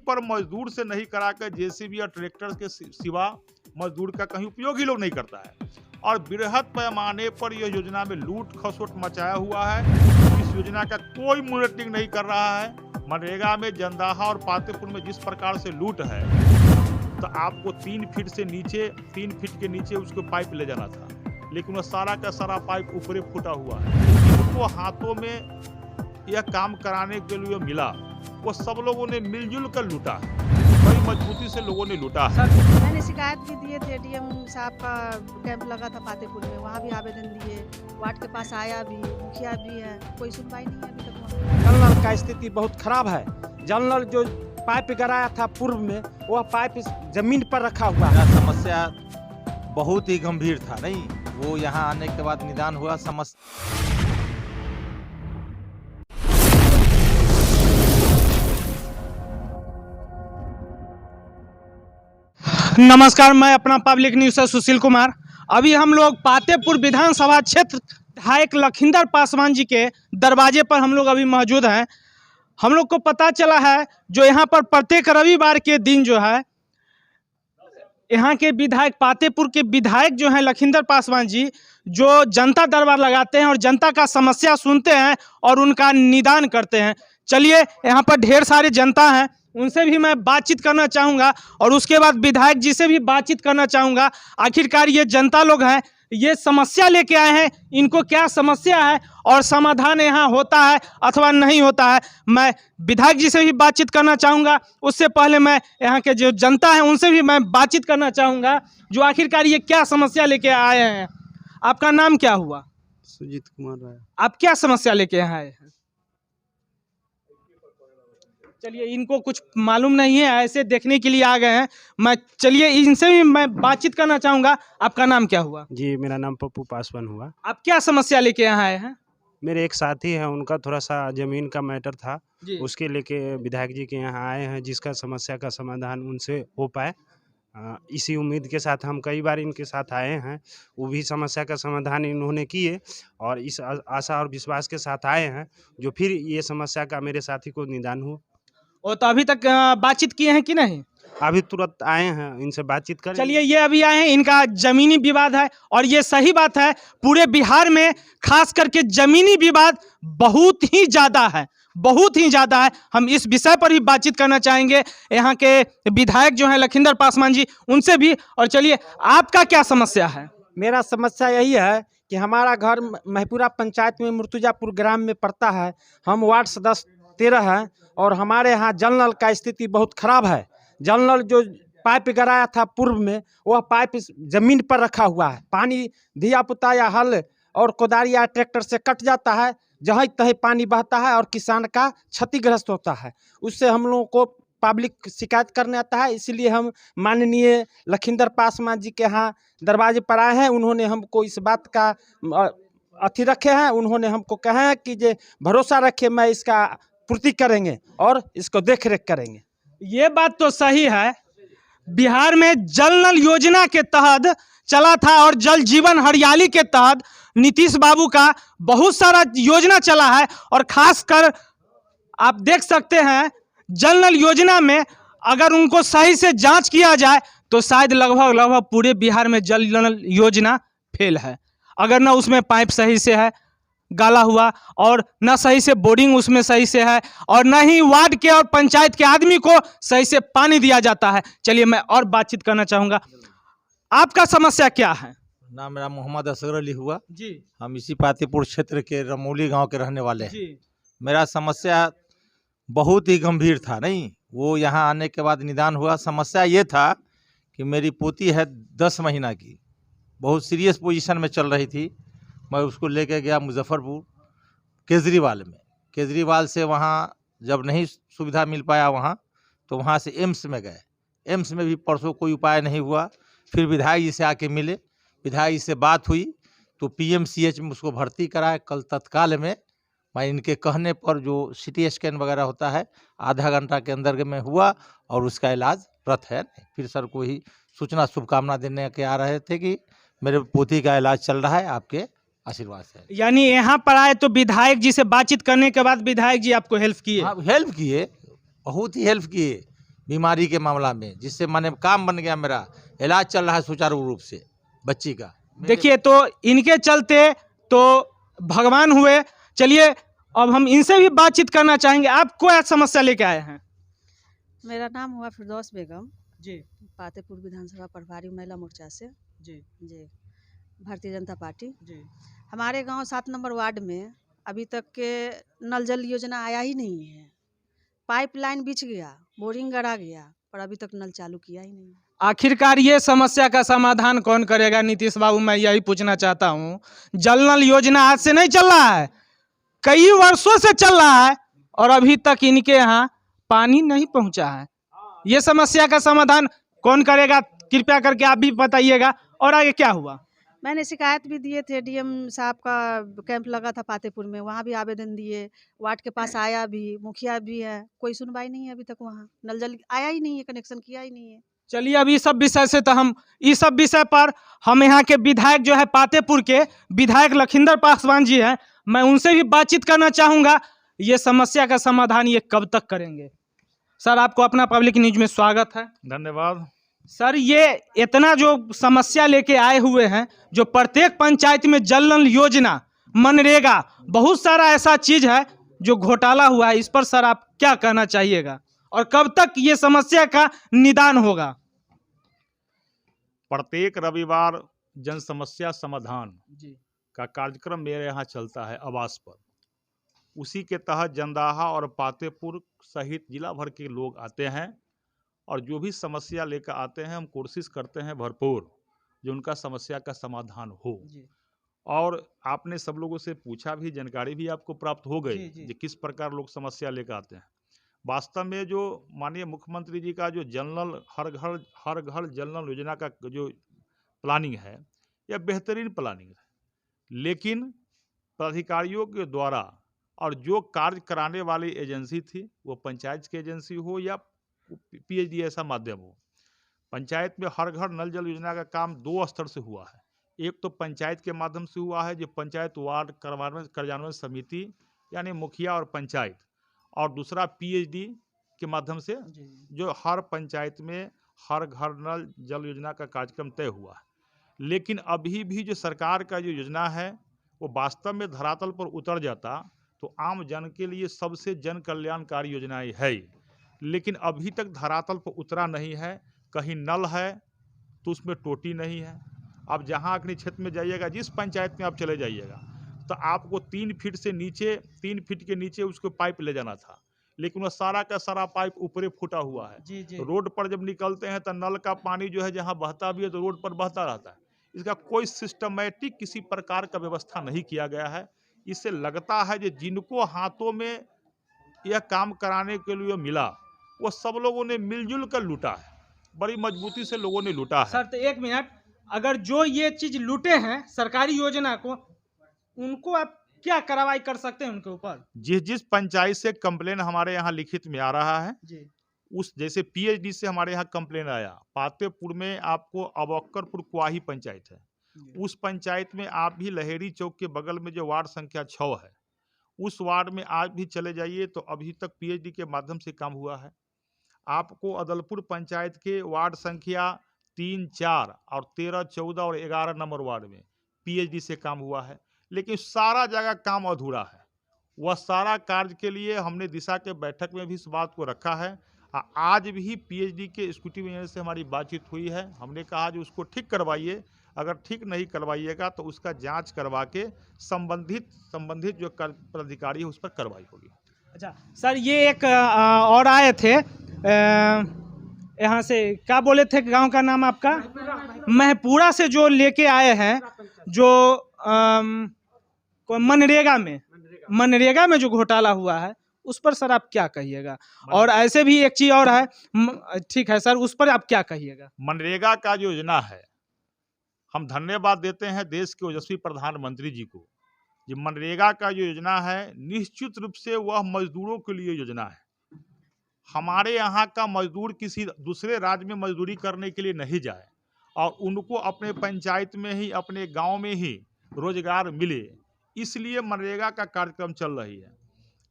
पर मजदूर से नहीं कराकर जेसीबी या ट्रैक्टर के सिवा मजदूर का कहीं उपयोग ही लोग नहीं करता है। और बृहद पैमाने पर यह योजना में लूट खसोट मचाया हुआ है। इस योजना का कोई मॉनिटरिंग नहीं कर रहा है। मनरेगा में जंदाहा और पातेपुर में जिस प्रकार से लूट है, तो आपको 3 फीट के नीचे उसको पाइप ले जाना था, लेकिन वो सारा का सारा पाइप ऊपर फूटा हुआ है। उनको हाथों में यह काम कराने के लिए मिला, वो सब लोगों ने मिलजुल कर लूटा, बड़ी मजबूती से लोगों ने लूटा। मैंने शिकायत भी दिए थे, डीएम साहब का कैंप लगा था पातेपुर में, वहाँ भी आवेदन दिए, वार्ड के पास आया भी, मुखिया भी है, कोई सुनवाई नहीं है अभी तक। जल नल का स्थिति बहुत खराब है। जल नल जो पाइप गिराया था पूर्व में, वह पाइप जमीन पर रखा हुआ है। समस्या बहुत ही गंभीर था, नहीं वो यहाँ आने के बाद निदान हुआ। समस्या नमस्कार, मैं अपना पब्लिक न्यूज़ से सुशील कुमार। अभी हम लोग पातेपुर विधानसभा क्षेत्र विधायक लखिंदर पासवान जी के दरवाजे पर हम लोग अभी मौजूद हैं। हम लोग को पता चला है जो यहाँ पर प्रत्येक रविवार के दिन जो है यहाँ के विधायक, पातेपुर के विधायक जो हैं लखिंदर पासवान जी, जो जनता दरबार लगाते हैं और जनता का समस्या सुनते हैं और उनका निदान करते हैं। चलिए, यहाँ पर ढेर सारे जनता हैं, उनसे भी मैं बातचीत करना चाहूँगा और उसके बाद विधायक जी से भी बातचीत करना चाहूँगा। आखिरकार ये जनता लोग हैं, ये समस्या लेके आए हैं, इनको क्या समस्या है और समाधान यहाँ होता है अथवा नहीं होता है। मैं विधायक जी से भी बातचीत करना चाहूँगा। उससे पहले मैं यहाँ के जो जनता है उनसे भी मैं बातचीत करना चाहूँगा, जो आखिरकार ये क्या समस्या लेके आए हैं। आपका नाम क्या हुआ? सुजीत कुमार राय। आप क्या समस्या लेके यहाँ आए हैं? चलिए, इनको कुछ मालूम नहीं है, ऐसे देखने के लिए आ गए हैं। चलिए इनसे भी मैं बातचीत करना चाहूँगा। आपका नाम क्या हुआ? जी, मेरा नाम पप्पू पासवान हुआ। आप क्या समस्या लेके यहाँ आए हैं? मेरे एक साथी हैं, उनका थोड़ा सा ज़मीन का मैटर था, उसके लेके विधायक जी के यहाँ आए हैं, जिसका समस्या का समाधान उनसे हो पाए। इसी उम्मीद के साथ हम कई बार इनके साथ आए हैं, वो भी समस्या का समाधान इन्होंने किए और इस आशा और विश्वास के साथ आए हैं जो फिर ये समस्या का मेरे साथी को निदान हो। और तो अभी तक बातचीत किए हैं कि नहीं? अभी तुरंत आए हैं, इनसे बातचीत करें। चलिए, ये अभी आए हैं, इनका जमीनी विवाद है और ये सही बात है। पूरे बिहार में खास करके जमीनी विवाद बहुत ही ज़्यादा है, बहुत ही ज़्यादा है। हम इस विषय पर ही बातचीत करना चाहेंगे यहाँ के विधायक जो हैं लखिंदर पासवान जी, उनसे भी। और चलिए, आपका क्या समस्या है? मेरा समस्या यही है कि हमारा घर महपुरा पंचायत में मुर्तुजापुर ग्राम में पड़ता है। हम वार्ड सदस्य 13 हैं और हमारे यहाँ जल नल का स्थिति बहुत खराब है। जल नल जो पाइप गिराया था पूर्व में, वह पाइप जमीन पर रखा हुआ है। पानी धिया पुता या हल और कोदारी या ट्रैक्टर से कट जाता है, जहाँ तहीं पानी बहता है और किसान का क्षतिग्रस्त होता है। उससे हम लोगों को पब्लिक शिकायत करने आता है। इसलिए हम माननीय लखिंदर पासवान जी के यहाँ दरवाजे पर आए हैं। उन्होंने हमको इस बात का अथी रखे हैं, उन्होंने हमको कहा है कि जे भरोसा रखे, मैं इसका पूर्ति करेंगे और इसको देख रेख करेंगे। ये बात तो सही है। बिहार में जल नल योजना के तहत चला था और जल जीवन हरियाली के तहत नीतीश बाबू का बहुत सारा योजना चला है। और खासकर आप देख सकते हैं, जल नल योजना में अगर उनको सही से जांच किया जाए तो शायद लगभग पूरे बिहार में जल नल योजना फेल है। अगर ना उसमें पाइप सही से है गाला हुआ, और न सही से बोरिंग उसमें सही से है, और न ही वार्ड के और पंचायत के आदमी को सही से पानी दिया जाता है। चलिए, मैं और बातचीत करना चाहूँगा। आपका समस्या क्या है? नाम मेरा मोहम्मद असगर अली हुआ जी। हम इसी पातेपुर क्षेत्र के रमौली गांव के रहने वाले हैं जी। मेरा समस्या बहुत ही गंभीर था, नहीं वो यहाँ आने के बाद निदान हुआ। समस्या ये था कि मेरी पोती है 10 महीना की, बहुत सीरियस पोजीशन में चल रही थी। मैं उसको लेके गया मुजफ्फरपुर केजरीवाल से, वहाँ जब नहीं सुविधा मिल पाया वहाँ, तो वहाँ से एम्स में गए। एम्स में भी परसों कोई उपाय नहीं हुआ। फिर विधायक जी से आके मिले, विधायक जी से बात हुई तो पीएमसीएच में उसको भर्ती कराए। कल तत्काल में मैं इनके कहने पर जो सीटी स्कैन वगैरह होता है आधा घंटा के अंदर में हुआ और उसका इलाज रत है। फिर सर को ही सूचना शुभकामना देने के आ रहे थे कि मेरे पोती का इलाज चल रहा है, आपके आशीर्वाद से। यानी यहाँ पर आए तो विधायक जी से बातचीत करने के बाद विधायक जी आपको हेल्प किए? हाँ, हेल्प किए, बहुत ही हेल्प किए। बीमारी के मामला में, जिससे मैंने काम बन गया, मेरा इलाज चल रहा है सुचारू रूप से बच्ची का। देखिए, तो इनके चलते तो भगवान हुए। चलिए अब हम इनसे भी बातचीत करना चाहेंगे। आप क्या समस्या लेके आए हैं? मेरा नाम हुआ फिरदौस बेगम, जी पातेपुर विधानसभा प्रभारी महिला मोर्चा से। जी जी, भारतीय जनता पार्टी। जी हमारे गांव 7 नंबर वार्ड में अभी तक के नल जल योजना आया ही नहीं है। पाइपलाइन बिछ गया, बोरिंग गड़ा गया, पर अभी तक नल चालू किया ही नहीं। आखिरकार ये समस्या का समाधान कौन करेगा? नीतीश बाबू, मैं यही पूछना चाहता हूँ। जल नल योजना आज से नहीं चल रहा है, कई वर्षों से चल रहा है और अभी तक इनके यहाँ पानी नहीं पहुँचा है। ये समस्या का समाधान कौन करेगा? कृपया करके आप भी बताइएगा। और आगे क्या हुआ? मैंने शिकायत भी दिए थे, डीएम साहब का कैंप लगा था पातेपुर में, वहाँ भी आवेदन दिए। वार्ड के पास आया भी, मुखिया भी है, कोई सुनवाई नहीं है अभी तक। वहाँ नल जल आया ही नहीं है, कनेक्शन किया ही नहीं है। चलिए, अब इस सब विषय से तो हम इस सब विषय पर हम यहाँ के विधायक जो है पातेपुर के विधायक लखिंदर पासवान जी हैं, मैं उनसे भी बातचीत करना चाहूँगा। ये समस्या का समाधान ये कब तक करेंगे? सर, आपको अपना पब्लिक न्यूज में स्वागत है। धन्यवाद। सर, ये इतना जो समस्या लेके आए हुए हैं, जो प्रत्येक पंचायत में जल नल योजना, मनरेगा, बहुत सारा ऐसा चीज है जो घोटाला हुआ है, इस पर सर आप क्या कहना चाहिएगा और कब तक ये समस्या का निदान होगा? प्रत्येक रविवार जन समस्या समाधान जी का कार्यक्रम मेरे यहाँ चलता है आवास पर। उसी के तहत जंदाहा और पातेपुर सहित जिला भर के लोग आते हैं और जो भी समस्या लेकर आते हैं हम कोशिश करते हैं भरपूर जो उनका समस्या का समाधान हो। और आपने सब लोगों से पूछा भी, जानकारी भी आपको प्राप्त हो गई कि किस प्रकार लोग समस्या लेकर आते हैं। वास्तव में जो माननीय मुख्यमंत्री जी का जो जल नल हर घर जल नल योजना का जो प्लानिंग है, यह बेहतरीन प्लानिंग है, लेकिन प्राधिकारियों के द्वारा और जो कार्य कराने वाली एजेंसी थी, वो पंचायत की एजेंसी हो या पीएचडी ऐसा माध्यम हो, पंचायत में हर घर नल जल योजना का काम 2 स्तर से हुआ है। एक तो पंचायत के माध्यम से हुआ है, जो पंचायत वार्ड कार्यान्वयन समिति यानी मुखिया और पंचायत, और दूसरा पीएचडी के माध्यम से जो हर पंचायत में हर घर नल जल योजना का कार्यक्रम तय हुआ है। लेकिन अभी भी जो सरकार का जो योजना है वो वास्तव में धरातल पर उतर जाता तो आम जन के लिए सबसे जन कल्याणकारी योजनाएं है, लेकिन अभी तक धरातल पर उतरा नहीं है। कहीं नल है तो उसमें टोटी नहीं है। अब जहाँ अपने क्षेत्र में जाइएगा, जिस पंचायत में आप चले जाइएगा, तो आपको 3 फीट से नीचे 3 फीट के नीचे उसको पाइप ले जाना था, लेकिन वह सारा का सारा पाइप ऊपरे फूटा हुआ है। रोड पर जब निकलते हैं तो नल का पानी जो है जहाँ बहता भी है तो रोड पर बहता रहता है। इसका कोई सिस्टमेटिक किसी प्रकार का व्यवस्था नहीं किया गया है। इससे लगता है कि जिनको हाथों में यह काम कराने के लिए मिला वो सब लोगों ने मिलजुल कर लूटा है, बड़ी मजबूती से लोगों ने लूटा है। सर, तो 1 मिनट, अगर जो ये चीज लूटे हैं सरकारी योजना को, उनको आप क्या कार्रवाई कर सकते हैं उनके ऊपर? जिस पंचायत से कंप्लेन हमारे यहाँ लिखित में आ रहा है जी, उस जैसे पीएचडी से हमारे यहाँ कंप्लेन आया, पातेपुर में आपको अबक्करपुर कुआही पंचायत है, उस पंचायत में आप भी लहेरी चौक के बगल में जो वार्ड संख्या 6 है, उस वार्ड में आज भी चले जाइए तो अभी तक पीएचडी के माध्यम से काम हुआ है। आपको अदलपुर पंचायत के वार्ड संख्या 3, 4 और 13, 14 और 11 नंबर वार्ड में पीएचडी से काम हुआ है, लेकिन सारा जगह काम अधूरा है। वह सारा कार्य के लिए हमने दिशा के बैठक में भी इस बात को रखा है। आज भी पीएचडी के एग्जीक्यूटिव इंजीनियर से हमारी बातचीत हुई है। हमने कहा जो उसको ठीक करवाइए, अगर ठीक नहीं करवाइएगा तो उसका जांच करवा के संबंधित जो प्राधिकारी है उस पर कार्रवाई होगी। अच्छा सर, ये एक और आए थे यहाँ से, क्या बोले थे गांव का नाम आपका? महपुरा से जो लेके आए हैं, जो मनरेगा में जो घोटाला हुआ है उस पर सर आप क्या कहिएगा? और ऐसे भी एक चीज और है, ठीक है सर, उस पर आप क्या कहिएगा? मनरेगा का जो योजना है, हम धन्यवाद देते हैं देश के ओजस्वी प्रधानमंत्री जी को। ये मनरेगा का जो योजना है निश्चित रूप से वह मजदूरों के लिए योजना है। हमारे यहाँ का मजदूर किसी दूसरे राज्य में मजदूरी करने के लिए नहीं जाए और उनको अपने पंचायत में ही, अपने गांव में ही रोजगार मिले, इसलिए मनरेगा का कार्यक्रम चल रही है।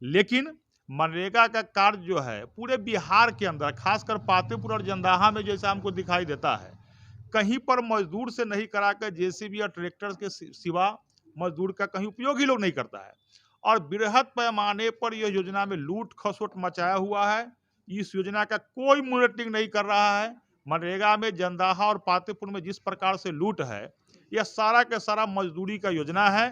लेकिन मनरेगा का कार्य जो है पूरे बिहार के अंदर, खासकर पातेपुर और जंदाहा में जैसा हमको दिखाई देता है, कहीं पर मजदूर से नहीं कराकर जेसीबी और ट्रैक्टर के सिवा मजदूर का कहीं उपयोग ही लोग नहीं करता है। और बृहद पैमाने पर यह योजना में लूट खसोट मचाया हुआ है। इस योजना का कोई मॉनिटरिंग नहीं कर रहा है। मनरेगा में जंदाहा और पातेपुर में जिस प्रकार से लूट है, यह सारा का सारा मजदूरी का योजना है।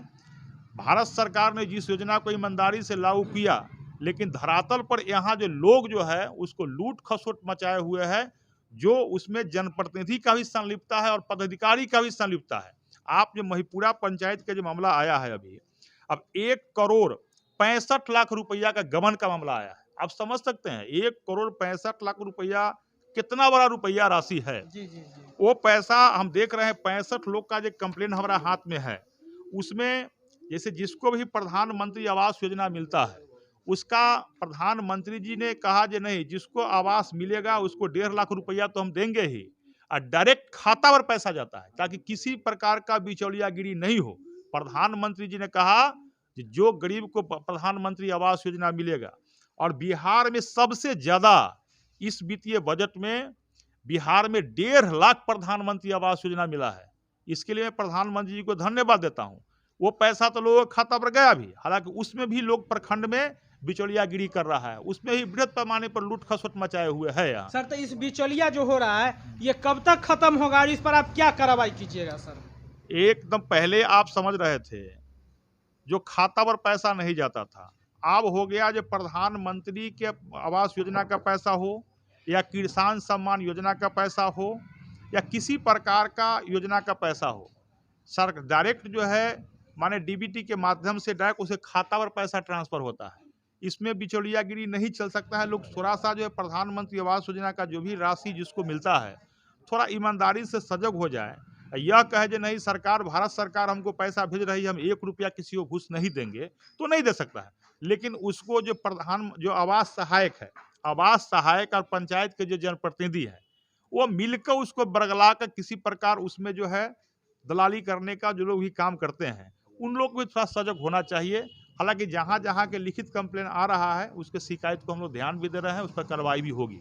भारत सरकार ने जिस योजना को ईमानदारी से लागू किया, लेकिन धरातल पर यहाँ जो लोग जो है उसको लूट खसोट मचाए हुए हैं, जो उसमें जनप्रतिनिधि का भी संलिप्तता है और पदाधिकारी का भी संलिप्तता है। आप जो महिपुरा पंचायत का जो मामला आया है अभी, अब 1,65,00,000 रुपया का गबन का मामला आया है। आप समझ सकते हैं 1,65,00,000 रुपया कितना बड़ा रुपया राशि है। वो पैसा हम देख रहे हैं, 65 लोग का जो कंप्लेन हमारा हाथ में है, उसमें जैसे जिसको भी प्रधानमंत्री आवास योजना मिलता है, उसका प्रधानमंत्री जी ने कहा कि नहीं, जिसको आवास मिलेगा उसको 1.5 लाख रुपया तो हम देंगे ही, और डायरेक्ट खाता पर पैसा जाता है ताकि किसी प्रकार का बिचौलियागिरी नहीं हो। प्रधानमंत्री जी ने कहा कि जो गरीब को प्रधानमंत्री आवास योजना मिलेगा, और बिहार में सबसे ज्यादा इस वित्तीय बजट में बिहार में 1.5 लाख प्रधानमंत्री आवास योजना मिला है। इसके लिए मैं प्रधानमंत्री जी को धन्यवाद देता हूँ। वो पैसा तो लोगों के खाता पर गया भी, हालांकि उसमें भी लोग प्रखंड में बिचौलियागिरी कर रहा है, उसमें ही बृहद पैमाने पर लूट खसोट मचाए हुए है यहाँ। सर, तो इस बिचौलिया जो हो रहा है ये कब तक खत्म होगा और इस पर आप क्या कार्रवाई कीजिएगा सर? एकदम पहले आप समझ रहे थे जो खाता पर पैसा नहीं जाता था, अब हो गया जो प्रधानमंत्री के आवास योजना का पैसा हो या किसान सम्मान योजना का पैसा हो या किसी प्रकार का योजना का पैसा हो, सर डायरेक्ट जो है माने डीबीटी के माध्यम से डायरेक्ट उसे खाता पर पैसा ट्रांसफर होता है। इसमें बिचौलियागिरी नहीं चल सकता है। लोग थोड़ा सा जो है प्रधानमंत्री आवास योजना का जो भी राशि जिसको मिलता है, थोड़ा ईमानदारी से सजग हो जाए। यह कहे जो नहीं सरकार, भारत सरकार हमको पैसा भेज रही है, हम 1 रुपया किसी को घूस नहीं देंगे, तो नहीं दे सकता है। लेकिन उसको जो आवास सहायक है, आवास सहायक और पंचायत के जो जनप्रतिनिधि है, वो मिलकर उसको बरगला कर किसी प्रकार उसमें जो है दलाली करने का जो लोग भी काम करते हैं, उन लोग को भी थोड़ा सजग होना चाहिए। हालांकि जहाँ जहाँ के लिखित कंप्लेन आ रहा है उसके शिकायत को हम लोग ध्यान भी दे रहे हैं, उस पर कार्रवाई भी होगी।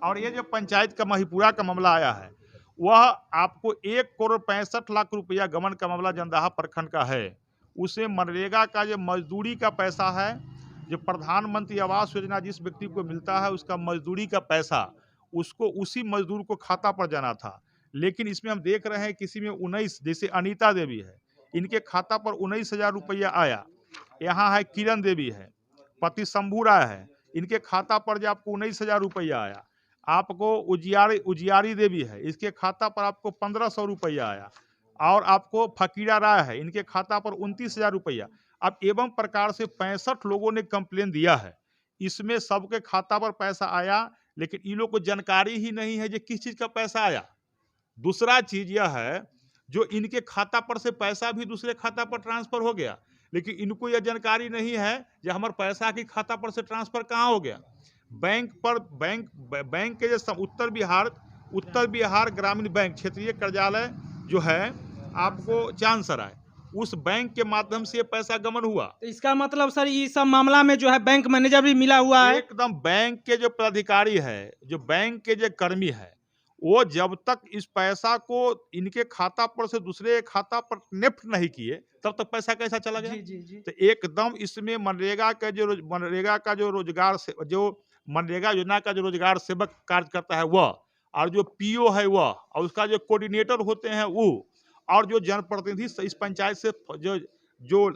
और ये जो पंचायत का महिपुरा का मामला आया है, वह आपको 1,65,00,000 रुपया गबन का मामला जंदाहा प्रखंड का है। उसे मनरेगा का जो मजदूरी का पैसा है, जो प्रधानमंत्री आवास योजना जिस व्यक्ति को मिलता है उसका मजदूरी का पैसा, उसको उसी मजदूर को खाता पर जाना था। लेकिन इसमें हम देख रहे हैं किसी में 19, जैसे अनीता देवी है, इनके खाता पर 19,000 रुपया आया। यहाँ है किरण देवी है, पति शंभू राय है, इनके खाता पर जो आपको 19,000 रुपया आया। आपको उजियारी देवी है, इसके खाता पर आपको 1,500 रुपया आया। और आपको फकीरा राय है, इनके खाता पर 29,000 रुपया। अब एवं प्रकार से 65 लोगों ने कंप्लेन दिया है, इसमें सबके खाता पर पैसा आया, लेकिन इन लोग को जानकारी ही नहीं है कि किस चीज का पैसा आया। दूसरा चीज यह है जो इनके खाता पर से पैसा भी दूसरे खाता पर ट्रांसफर हो गया, लेकिन इनको यह जानकारी नहीं है कि हमारे पैसा के खाता पर से ट्रांसफर कहाँ हो गया। बैंक के जो उत्तर बिहार ग्रामीण बैंक क्षेत्रीय कार्यालय जो है आपको चांदसराय, उस बैंक के माध्यम से पैसा गमन हुआ। तो इसका मतलब सर ये सब मामला में जो है बैंक मैनेजर भी मिला हुआ है? एकदम बैंक के जो पदाधिकारी है, जो बैंक के जो कर्मी है, वो जब तक इस पैसा को इनके खाता पर से दूसरे खाता पर निफ्ट नहीं किए तब तक पैसा कैसा चला गया? जी। तो एकदम इसमें मनरेगा का जो रोजगार से, जो मनरेगा योजना का जो रोजगार सेवक कार्य करता है वह, और जो पीओ है वह, और उसका जो कोऑर्डिनेटर होते हैं वो, और जो जनप्रतिनिधि इस पंचायत से जो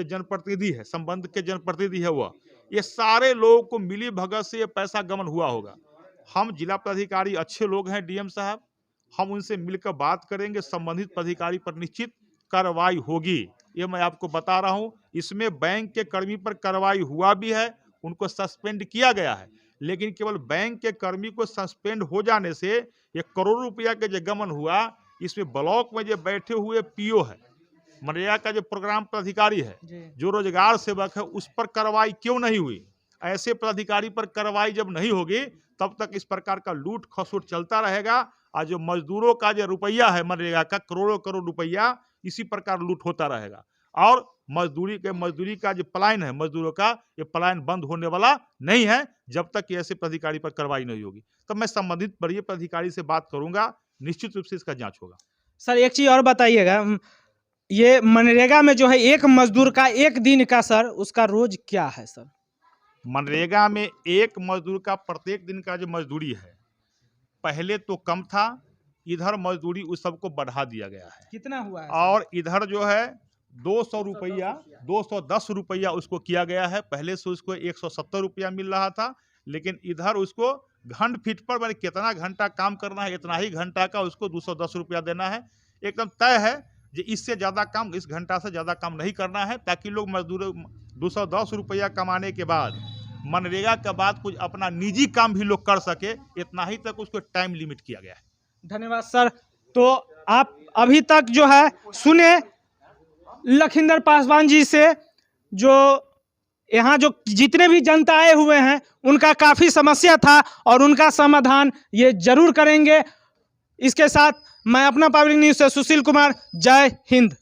जनप्रतिनिधि है, संबंध के जनप्रतिनिधि है वह, ये सारे लोगों को मिली भगत से ये पैसा गमन हुआ होगा। हम जिला पदाधिकारी अच्छे लोग हैं, डीएम साहब, हम उनसे मिलकर बात करेंगे, संबंधित पदाधिकारी पर निश्चित कार्रवाई होगी, ये मैं आपको बता रहा हूं। इसमें बैंक के कर्मी पर कार्रवाई हुआ भी है, उनको सस्पेंड किया गया है, लेकिन केवल बैंक के कर्मी को सस्पेंड हो जाने से ये करोड़ों रुपया के जो गमन हुआ, इसमें ब्लॉक में जो बैठे हुए पीओ है, मनरेगा का जो प्रोग्राम पदाधिकारी है, जो रोजगार सेवक है, उस पर कार्रवाई क्यों नहीं हुई? ऐसे पदाधिकारी पर कार्रवाई जब नहीं होगी तब तक इस प्रकार का लूट खसोट चलता रहेगा, और जो मजदूरों का जो रुपया है मनरेगा का, करोड़ों करोड़ रुपया इसी प्रकार लूट होता रहेगा। और मजदूरी का जो पलायन है मजदूरों का, ये पलायन बंद होने वाला नहीं है जब तक कि ऐसे प्राधिकारी पर कार्रवाई नहीं होगी। तब मैं संबंधित वरीय प्राधिकारी से बात करूंगा, निश्चित रूप से इसका जांच होगा। सर एक चीज़ और बताइएगा, ये मनरेगा में जो है एक मजदूर का एक दिन का सर उसका रोज क्या है सर? मनरेगा में एक मजदूर का प्रत्येक दिन का जो मजदूरी है, पहले तो कम था, इधर मजदूरी उस सबको बढ़ा दिया गया है। कितना हुआ है? और इधर जो है 200 रुपया 210 रुपया उसको किया गया है। पहले से उसको 170 रुपया मिल रहा था, लेकिन इधर उसको घंट फीट पर मैंने कितना घंटा काम करना है इतना ही घंटा का उसको 210 रुपया देना है। एकदम तय है कि इससे ज़्यादा काम, इस घंटा से ज़्यादा काम नहीं करना है, ताकि लोग मजदूर 210 रुपया कमाने के बाद मनरेगा के बाद कुछ अपना निजी काम भी लोग कर सके, इतना ही तक उसको टाइम लिमिट किया गया है। धन्यवाद सर। तो आप अभी तक जो है सुने लखिंदर पासवान जी से, जो यहाँ जो जितने भी जनता आए हुए हैं उनका काफ़ी समस्या था और उनका समाधान ये जरूर करेंगे। इसके साथ मैं अपना पब्लिक न्यूज़ से सुशील कुमार, जय हिंद।